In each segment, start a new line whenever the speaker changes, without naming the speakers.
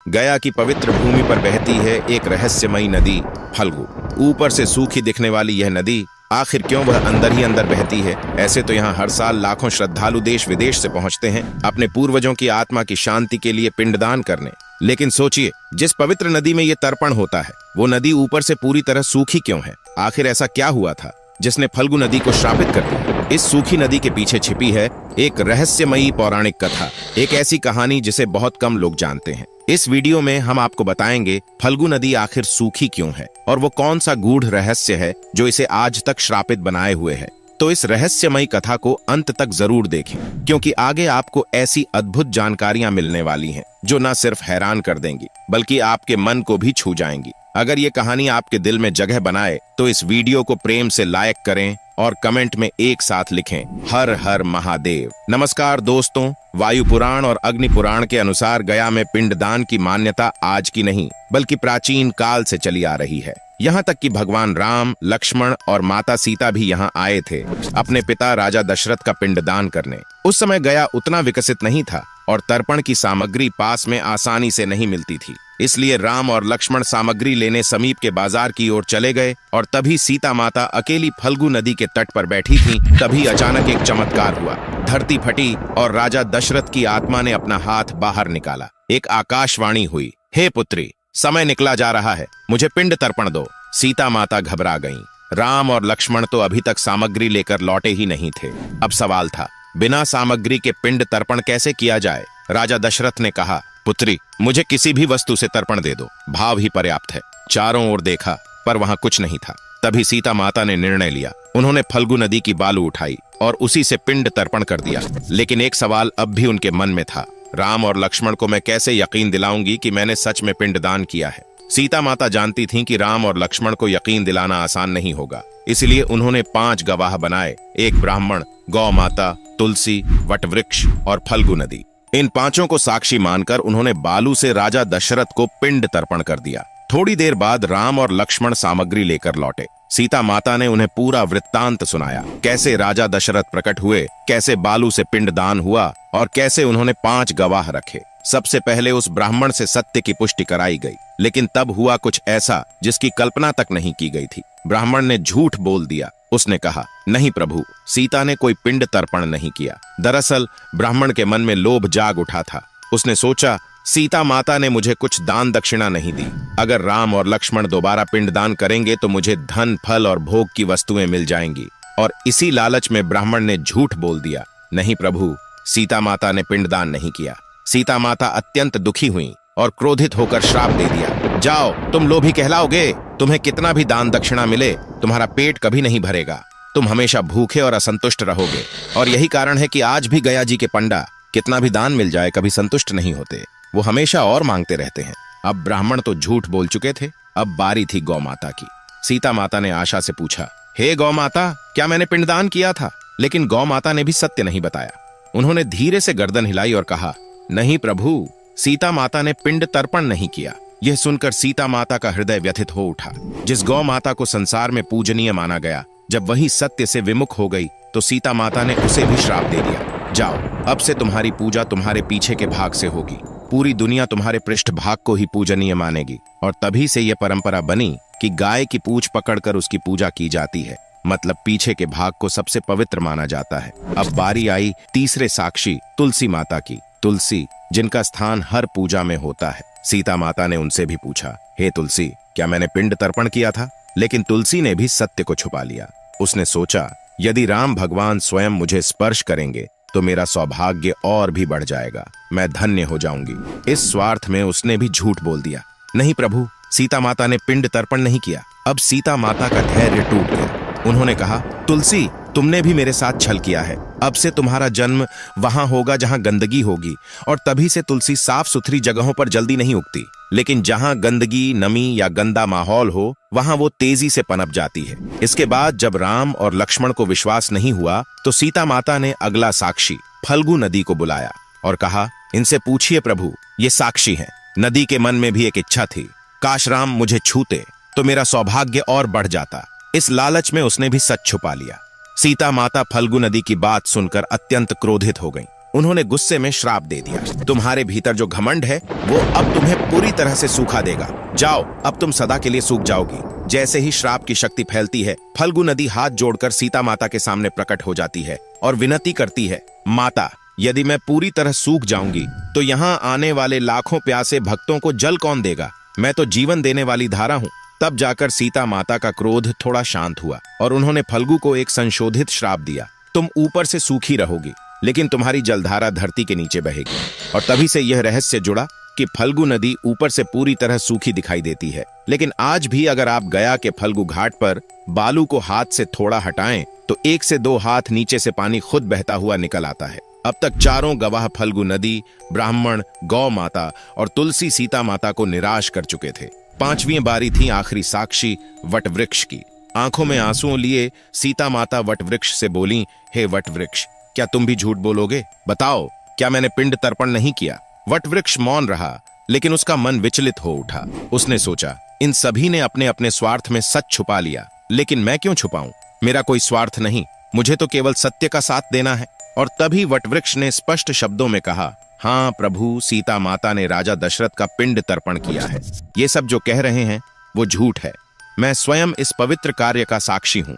गया की पवित्र भूमि पर बहती है एक रहस्यमयी नदी फल्गु। ऊपर से सूखी दिखने वाली यह नदी आखिर क्यों वह अंदर ही अंदर बहती है? ऐसे तो यहाँ हर साल लाखों श्रद्धालु देश विदेश से पहुंचते हैं अपने पूर्वजों की आत्मा की शांति के लिए पिंडदान करने। लेकिन सोचिए, जिस पवित्र नदी में ये तर्पण होता है वो नदी ऊपर से पूरी तरह सूखी क्यों है? आखिर ऐसा क्या हुआ था जिसने फल्गु नदी को श्रापित कर दिया? इस सूखी नदी के पीछे छिपी है एक रहस्यमयी पौराणिक कथा, एक ऐसी कहानी जिसे बहुत कम लोग जानते हैं। इस वीडियो में हम आपको बताएंगे फल्गु नदी आखिर सूखी क्यों है और वो कौन सा गूढ़ रहस्य है जो इसे आज तक श्रापित बनाए हुए है। तो इस रहस्यमयी कथा को अंत तक जरूर देखें, क्योंकि आगे आपको ऐसी अद्भुत जानकारियां मिलने वाली हैं जो न सिर्फ हैरान कर देंगी बल्कि आपके मन को भी छू जाएंगी। अगर ये कहानी आपके दिल में जगह बनाए तो इस वीडियो को प्रेम से लाइक करें और कमेंट में एक साथ लिखें, हर हर महादेव। नमस्कार दोस्तों, वायु पुराण और अग्नि पुराण के अनुसार गया में पिंडदान की मान्यता आज की नहीं बल्कि प्राचीन काल से चली आ रही है। यहाँ तक कि भगवान राम, लक्ष्मण और माता सीता भी यहाँ आए थे अपने पिता राजा दशरथ का पिंडदान करने। उस समय गया उतना विकसित नहीं था और तर्पण की सामग्री पास में आसानी से नहीं मिलती थी, इसलिए राम और लक्ष्मण सामग्री लेने समीप के बाजार की ओर चले गए और तभी सीता माता अकेली फल्गु नदी के तट पर बैठी थी। तभी अचानक एक चमत्कार हुआ, धरती फटी और राजा दशरथ की आत्मा ने अपना हाथ बाहर निकाला। एक आकाशवाणी हुई, हे पुत्री, समय निकला जा रहा है, मुझे पिंड तर्पण दो। सीता माता घबरा गईं। राम और लक्ष्मण तो अभी तक सामग्री लेकर लौटे ही नहीं थे। अब सवाल था, बिना सामग्री के पिंड तर्पण कैसे किया जाए? राजा दशरथ ने कहा, पुत्री, मुझे किसी भी वस्तु से तर्पण दे दो, भाव ही पर्याप्त है। चारों ओर देखा पर वहां कुछ नहीं था। तभी सीता माता ने निर्णय लिया। उन्होंने फल्गु नदी की बालू उठाई और उसी से पिंड तर्पण कर दिया। लेकिन एक सवाल अब भी उनके मन में था, राम और लक्ष्मण को मैं कैसे यकीन दिलाऊंगी कि मैंने सच में पिंडदान किया है? सीता माता जानती थीं कि राम और लक्ष्मण को यकीन दिलाना आसान नहीं होगा, इसलिए उन्होंने 5 गवाह बनाए, एक ब्राह्मण, गौ माता, तुलसी, वटवृक्ष और फल्गु नदी। इन 5 को साक्षी मानकर उन्होंने बालू से राजा दशरथ को पिंड तर्पण कर दिया। थोड़ी देर बाद राम और लक्ष्मण सामग्री लेकर लौटे। सीता माता ने उन्हें पूरा वृत्तांत सुनाया, कैसे राजा दशरथ प्रकट हुए, कैसे बालू से पिंडदान हुआ और कैसे उन्होंने 5 गवाह रखे। सबसे पहले उस ब्राह्मण से सत्य की पुष्टि कराई गई, लेकिन तब हुआ कुछ ऐसा जिसकी कल्पना तक नहीं की गई थी। ब्राह्मण ने झूठ बोल दिया। उसने कहा, नहीं प्रभु, सीता ने कोई पिंड तर्पण नहीं किया। दरअसल ब्राह्मण के मन में लोभ जाग उठा था। उसने सोचा, सीता माता ने मुझे कुछ दान दक्षिणा नहीं दी, अगर राम और लक्ष्मण दोबारा पिंडदान करेंगे तो मुझे धन, फल और भोग की वस्तुएं मिल जाएंगी। और इसी लालच में ब्राह्मण ने झूठ बोल दिया, नहीं प्रभु, सीता माता ने पिंडदान नहीं किया। सीता माता अत्यंत दुखी हुई और क्रोधित होकर श्राप दे दिया, जाओ, तुम लोभी कहलाओगे, तुम्हें कितना भी दान दक्षिणा मिले तुम्हारा पेट कभी नहीं भरेगा, तुम हमेशा भूखे और असंतुष्ट रहोगे। और यही कारण है कि आज भी गया जी के पंडा कितना भी दान मिल जाए कभी संतुष्ट नहीं होते, वो हमेशा और मांगते रहते हैं। अब ब्राह्मण तो झूठ बोल चुके थे, अब बारी थी गौ माता की। सीता माता ने आशा से पूछा, हे गौ माता, क्या मैंने पिंडदान किया था? लेकिन गौ माता ने भी सत्य नहीं बताया। उन्होंने धीरे से गर्दन हिलाई और कहा, नहीं प्रभु, सीता माता ने पिंड तर्पण नहीं किया। यह सुनकर सीता माता का हृदय व्यथित हो उठा। जिस गौ माता को संसार में पूजनीय माना गया, जब वही सत्य से विमुख हो गई तो सीता माता ने उसे भी श्राप दे दिया, जाओ, अब से तुम्हारी पूजा तुम्हारे पीछे के भाग से होगी, पूरी दुनिया तुम्हारे पृष्ठ भाग को ही पूजनीय मानेगी। और तभी से यह परंपरा बनी कि गाय की पूंछ पकड़कर उसकी पूजा की जाती है, मतलब पीछे के भाग को सबसे पवित्र माना जाता है। अब बारी आई तीसरे साक्षी तुलसी माता की। तुलसी, जिनका स्थान हर पूजा में होता है। सीता माता ने उनसे भी पूछा, हे तुलसी, क्या मैंने पिंड तर्पण किया था? लेकिन तुलसी ने भी सत्य को छुपा लिया। उसने सोचा, यदि राम भगवान स्वयं मुझे स्पर्श करेंगे तो मेरा सौभाग्य और भी बढ़ जाएगा, मैं धन्य हो जाऊंगी। इस स्वार्थ में उसने भी झूठ बोल दिया, नहीं प्रभु, सीता माता ने पिंड तर्पण नहीं किया। अब सीता माता का धैर्य टूट गया। उन्होंने कहा, तुलसी, तुमने भी मेरे साथ छल किया है, अब से तुम्हारा जन्म वहां होगा जहां गंदगी होगी। और तभी से तुलसी साफ सुथरी जगहों पर जल्दी नहीं उगती, लेकिन जहां गंदगी, नमी या गंदा माहौल हो वहां वो तेजी से पनप जाती है। इसके बाद जब राम और लक्ष्मण को विश्वास नहीं हुआ तो सीता माता ने अगला साक्षी फल्गु नदी को बुलाया और कहा, इनसे पूछिए प्रभु, ये साक्षी हैं। नदी के मन में भी एक इच्छा थी, काश राम मुझे छूते तो मेरा सौभाग्य और बढ़ जाता। इस लालच में उसने भी सच छुपा लिया। सीता माता फल्गु नदी की बात सुनकर अत्यंत क्रोधित हो गईं। उन्होंने गुस्से में श्राप दे दिया, तुम्हारे भीतर जो घमंड है वो अब तुम्हें पूरी तरह से सूखा देगा। जाओ, अब तुम सदा के लिए सूख जाओगी। जैसे ही श्राप की शक्ति फैलती है, फल्गु नदी हाथ जोड़कर सीता माता के सामने प्रकट हो जाती है और विनती करती है, माता, यदि मैं पूरी तरह सूख जाऊंगी तो यहाँ आने वाले लाखों प्यासे भक्तों को जल कौन देगा? मैं तो जीवन देने वाली धारा हूँ। तब जाकर सीता माता का क्रोध थोड़ा शांत हुआ और उन्होंने फल्गु को एक संशोधित श्राप दिया, तुम ऊपर से सूखी रहोगी लेकिन तुम्हारी जलधारा धरती के नीचे बहेगी। और तभी से यह रहस्य जुड़ा कि फल्गु नदी ऊपर से पूरी तरह सूखी दिखाई देती है, लेकिन आज भी अगर आप गया के फल्गु घाट पर बालू को हाथ से थोड़ा हटाएं तो 1 से 2 हाथ नीचे से पानी खुद बहता हुआ निकल आता है। अब तक चारों गवाह फल्गु नदी, ब्राह्मण, गौ माता और तुलसी सीता माता को निराश कर चुके थे। 5वीं बारी थी आखिरी साक्षी वट वृक्ष की। आंखों में आंसुओं लिए सीता माता वट वृक्ष से बोली, हे वट वृक्ष, क्या तुम भी झूठ बोलोगे? बताओ, क्या मैंने पिंड तर्पण नहीं किया? वट वृक्ष मौन रहा, लेकिन उसका मन विचलित हो उठा। उसने सोचा, इन सभी ने अपने अपने स्वार्थ में सच छुपा लिया, लेकिन मैं क्यों छुपाऊं? मेरा कोई स्वार्थ नहीं, मुझे तो केवल सत्य का साथ देना है। और तभी वटवृक्ष ने स्पष्ट शब्दों में कहा, हाँ प्रभु, सीता माता ने राजा दशरथ का पिंड तर्पण किया है। ये सब जो कह रहे हैं वो झूठ है। मैं स्वयं इस पवित्र कार्य का साक्षी हूं।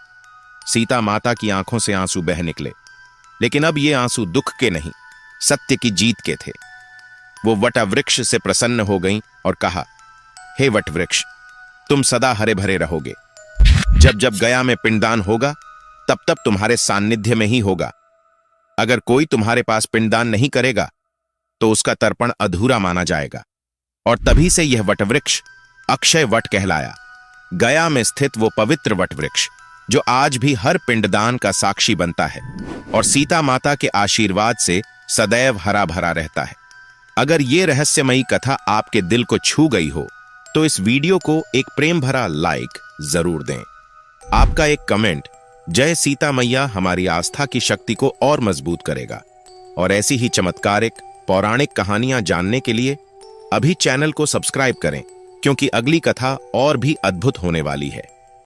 सीता माता की आंखों से आंसू बह निकले, लेकिन अब ये आंसू दुख के नहीं, सत्य की जीत के थे। वो वटवृक्ष से प्रसन्न हो गईं और कहा, हे वटवृक्ष, तुम सदा हरे भरे रहोगे। जब जब गया में पिंडदान होगा तब तब तुम्हारे सान्निध्य में ही होगा। अगर कोई तुम्हारे पास पिंडदान नहीं करेगा तो उसका तर्पण अधूरा माना जाएगा। और तभी से यह वटवृक्ष अक्षय वट कहलाया। गया में स्थित वो पवित्र वटवृक्ष जो आज भी हर पिंडदान का साक्षी बनता है और सीता माता के आशीर्वाद से सदैव हरा भरा रहता है। अगर ये रहस्यमयी कथा आपके दिल को छू गई हो तो इस वीडियो को एक प्रेम भरा लाइक जरूर दें। आपका एक कमेंट जय सीता मैया हमारी आस्था की शक्ति को और मजबूत करेगा। और ऐसी ही चमत्कारिक पौराणिक कहानियां जानने के लिए अभी चैनल को सब्सक्राइब करें, क्योंकि अगली कथा और भी अद्भुत होने वाली है।